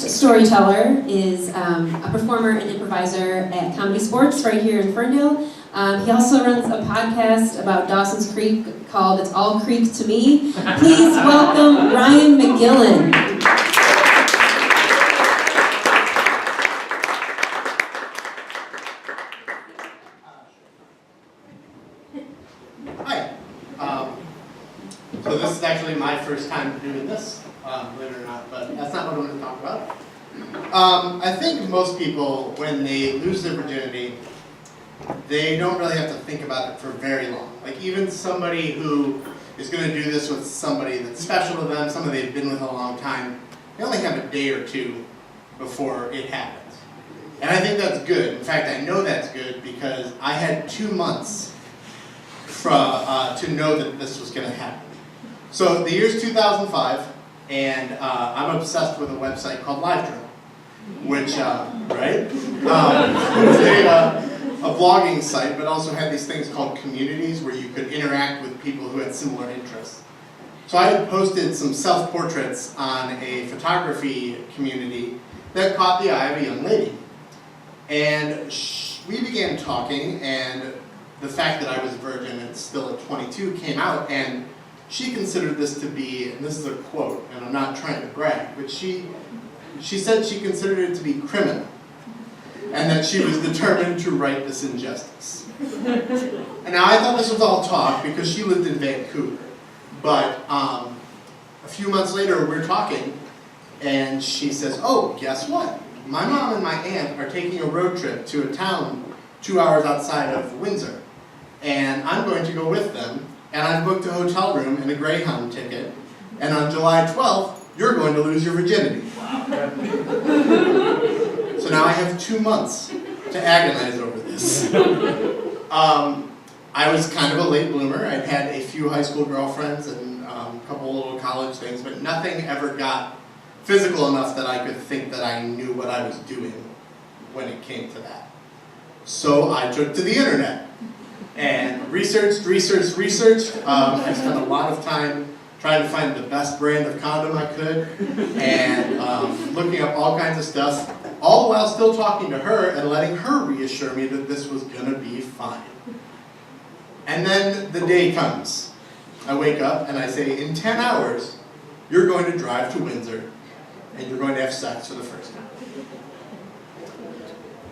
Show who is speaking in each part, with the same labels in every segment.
Speaker 1: storyteller is a performer and improviser at Comedy Sports right here in Ferndale. He also runs a podcast about Dawson's Creek called It's All Creek to Me. Please welcome Ryan McGillen.
Speaker 2: Hi. So this is actually my first time doing this, believe it or not, but that's not what I'm going to talk about. I think most people, when they lose their virginity, they don't really have to think about it for very long. Like even somebody who is going to do this with somebody that's special to them, somebody they've been with a long time, they only have a day or two before it happens. And I think that's good. In fact, I know that's good because I had 2 months to know that this was going to happen. So the year's 2005, and I'm obsessed with a website called LiveJournal, which, right? It was a blogging site, but also had these things called communities where you could interact with people who had similar interests. So I had posted some self-portraits on a photography community that caught the eye of a young lady. And we began talking, and the fact that I was a virgin and still at 22 came out, and she considered this to be, and this is a quote, and I'm not trying to brag, but she said she considered it to be criminal, and that she was determined to right this injustice. And now I thought this was all talk because she lived in Vancouver, but a few months later we're talking, and she says, oh, guess what? My mom and my aunt are taking a road trip to a town 2 hours outside of Windsor, and I'm going to go with them, and I've booked a hotel room and a Greyhound ticket, and on July 12th, you're going to lose your virginity. So now I have 2 months to agonize over this. I was kind of a late bloomer. I'd had a few high school girlfriends and a couple little college things, but nothing ever got physical enough that I could think that I knew what I was doing when it came to that. So I took to the internet and researched. I spent a lot of time trying to find the best brand of condom I could and looking up all kinds of stuff, all while still talking to her and letting her reassure me that this was going to be fine. And then the day comes. I wake up and I say, in 10 hours, you're going to drive to Windsor and you're going to have sex for the first time.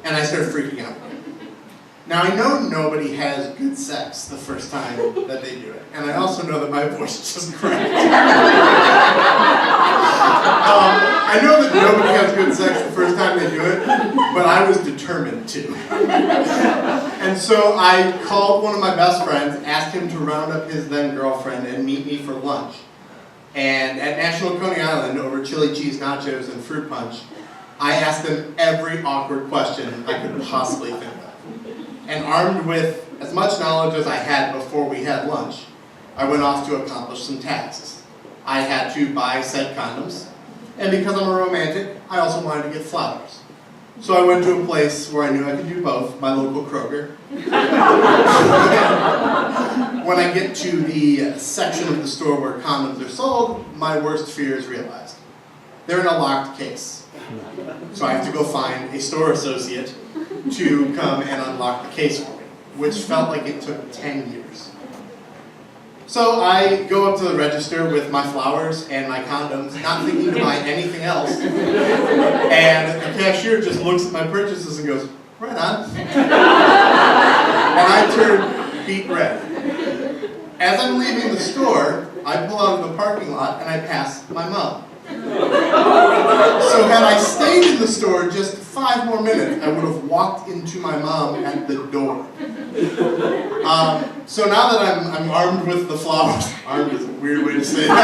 Speaker 2: And I start freaking out. Now I know nobody has good sex the first time that they do it, and I also know that my voice just cracked. I know that nobody has good sex the first time they do it, but I was determined to. And so I called one of my best friends, asked him to round up his then girlfriend and meet me for lunch. And at National Coney Island, over chili cheese nachos and fruit punch, I asked them every awkward question I could possibly think of. And armed with as much knowledge as I had before we had lunch, I went off to accomplish some tasks. I had to buy said condoms, and because I'm a romantic, I also wanted to get flowers. So I went to a place where I knew I could do both, my local Kroger. When I get to the section of the store where condoms are sold, my worst fear is realized. They're in a locked case. So I have to go find a store associate to come and unlock the case for me, which felt like it took 10 years. So I go up to the register with my flowers and my condoms, not thinking to buy anything else, and the cashier just looks at my purchases and goes, right on. And I turn beet red. As I'm leaving the store, I pull out of the parking lot and I pass my mom. So had I stayed in the store just 5 more minutes, I would have walked into my mom at the door. So now that I'm armed with the flowers, armed is a weird way to say that.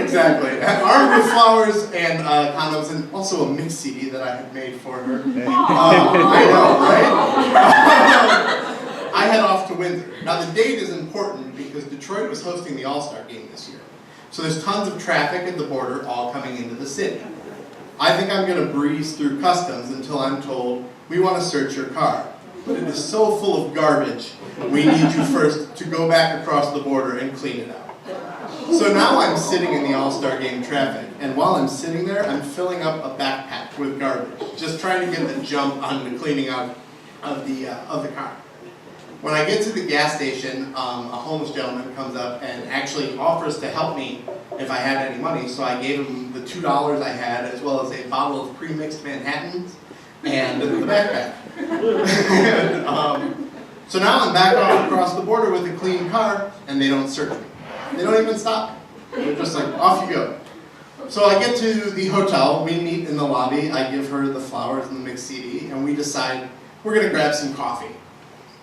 Speaker 2: Exactly. Armed with flowers and condoms, and also a mix CD that I had made for her. I know, right? I head off to Windsor. Now the date is important because Detroit was hosting the All-Star game this year. So there's tons of traffic at the border all coming into the city. I think I'm going to breeze through customs until I'm told, we want to search your car. But it is so full of garbage, we need you first to go back across the border and clean it out. So now I'm sitting in the All-Star Game traffic, and while I'm sitting there, I'm filling up a backpack with garbage, just trying to get the jump on the cleaning up of the car. When I get to the gas station, a homeless gentleman comes up and actually offers to help me if I had any money, so I gave him the $2 I had, as well as a bottle of pre-mixed Manhattans and the backpack. And, so now I'm back across the border with a clean car, and they don't search me. They don't even stop me. They're just like, off you go. So I get to the hotel, we meet in the lobby, I give her the flowers and the mixed CD, and we decide we're gonna grab some coffee.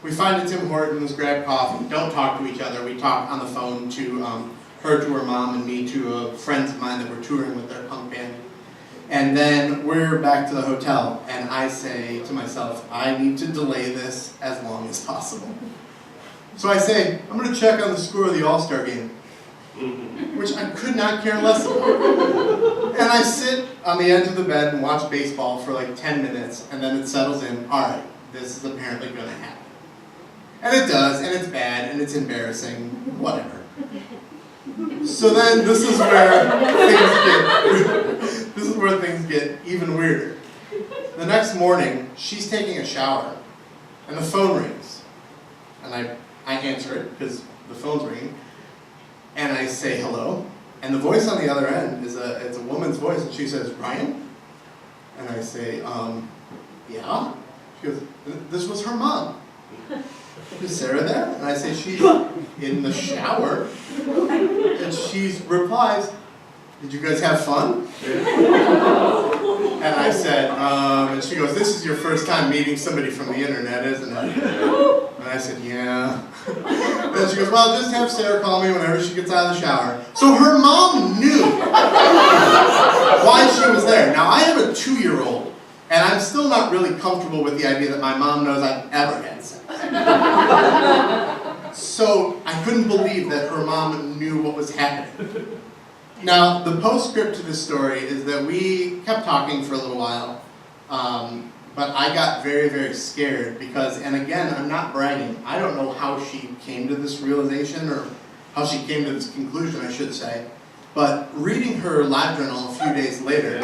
Speaker 2: We find a Tim Hortons, grab coffee, don't talk to each other. We talk on the phone to her to her mom and me to friends of mine that were touring with their punk band. And then we're back to the hotel, and I say to myself, I need to delay this as long as possible. So I say, I'm going to check on the score of the All-Star Game, which I could not care less about. And I sit on the edge of the bed and watch baseball for like 10 minutes, and then it settles in, all right, this is apparently going to happen. And it does, and it's bad, and it's embarrassing, whatever. So then this is where things get even weirder. The next morning, she's taking a shower, and the phone rings. And I answer it, because the phone's ringing, and I say hello, and the voice on the other end it's a woman's voice, and she says, Ryan? And I say, yeah? She goes, this was her mom. Is Sarah there? And I say, she's in the shower. And she replies, did you guys have fun? And I said, and she goes, this is your first time meeting somebody from the internet, isn't it? And I said, yeah. And she goes, well, just have Sarah call me whenever she gets out of the shower. So her mom knew why she was there. Now, I have a 2-year-old, and I'm still not really comfortable with the idea that my mom knows I've ever had sex. So I couldn't believe that her mom knew what was happening. Now, the postscript to this story is that we kept talking for a little while, but I got very, very scared because, and again, I'm not bragging, I don't know how she came to this realization or how she came to this conclusion, I should say, but reading her live journal a few days later,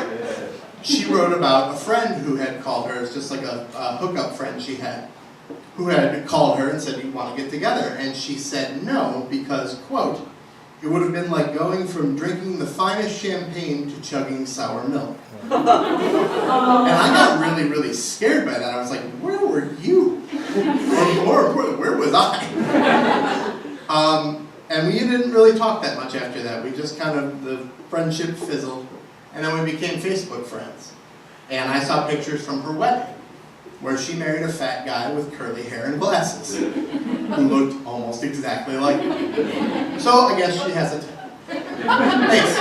Speaker 2: she wrote about a friend who had called her, it's just like a hookup friend she had, who had called her and said, do you want to get together? And she said no, because, quote, it would have been like going from drinking the finest champagne to chugging sour milk. And I got really, really scared by that. I was like, where were you? Or more importantly, where was I? And we didn't really talk that much after that. We just kind of, the friendship fizzled. And then we became Facebook friends. And I saw pictures from her wedding, where she married a fat guy with curly hair and glasses, who looked almost exactly like me. So I guess she has a type. Thanks.